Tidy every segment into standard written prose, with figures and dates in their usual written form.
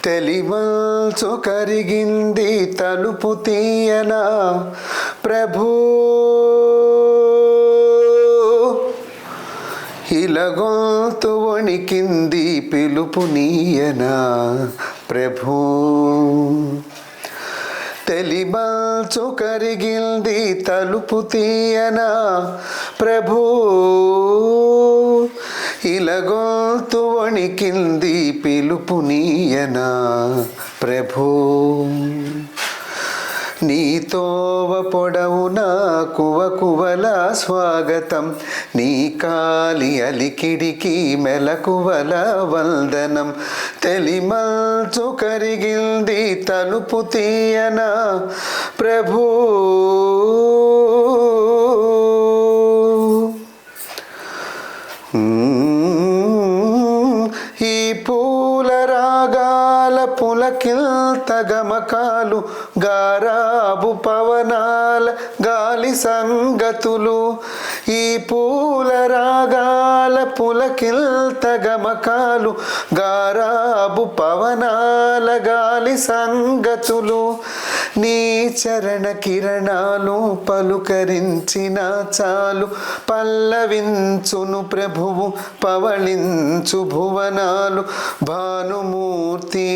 తెలిమల్చు కరిగింది తలుపు తీయనా ప్రభూ, ఇలగొంతు వణికింది పిలుపు నీయనా ప్రభూ. తెలిమల్చు కరిగింది తలుపు తీయనా ప్రభూ, ఇలగొంతు వణికింది పిలుపు నీయనా ప్రభూ. నీతోవ పొడవున కువకువల స్వాగతం, నీ కాలి అలికిడికి మెలకువల వందనం. తెలిమల్చు కరిగింది తలుపు తీయనా ప్రభూ, ఈ పూల రాగాల పులకిల్త గమకాలు, గారాబు పవనాల గాలి సంగతులు. ఈ పూల రాగాల పులకిల్త గమకాలు, గారాబు పవనాల గాలి సంగతులు. నీ చరణ కిరణాలు పలుకరించిన చాలు, పల్లవించును ప్రభువు పవళించు భువనాలు. భానుమూర్తి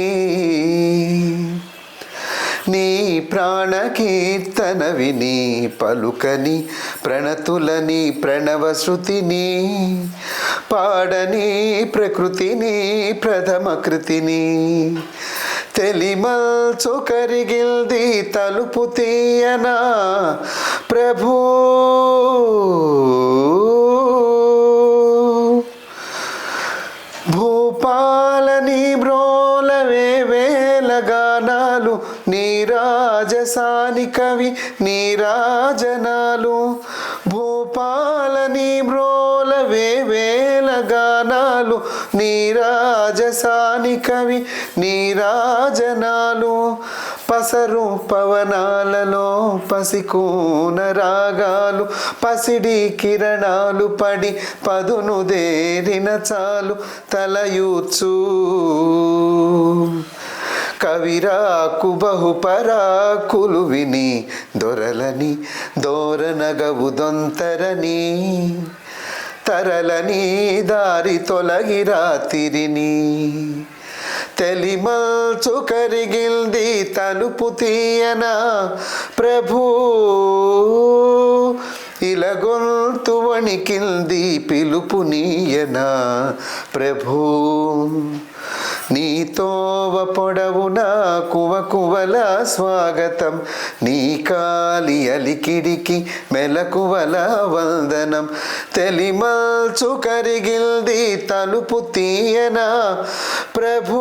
నీ ప్రాణ కీర్తన విని పలుకని ప్రణతులని ప్రణవ శృతిని, పాడని ప్రకృతిని ప్రథమ కృతిని. తెలిమల్చు కరిగిల్ది తలుపు తీయనా ప్రభూ, భూపాలని బ్రోలవే వేల గానాలు, నీరాజసాని కవి నీరాజనాలు. భూపాలని బ్రోలవే వేల గానాలు, నీరాజసాని కవి నీరాజనాలు. పసరు పవనాలలో పసికూన రాగాలు, పసిడి కిరణాలు పడి పదును దేరిన చాలు తలయూర్చు. కవిరాకు బహుపరాకులు విని దొరలని దోరనగవు దొంతరని, తరలని దారి తొలగి రాతిరిని. తెలిమల్చు కరిగిల్ది తలుపు తీయనా ప్రభూ, ఇలగొంతు వణికిల్ది పిలుపు నీయనా ప్రభూ. నీతోవ పొడవున కువకువల స్వాగతం, నీ కాలి అలికిడికి మెలకువల వందనం. తెలిమల్చు కరిగిల్ది తలుపు తీయనా ప్రభూ.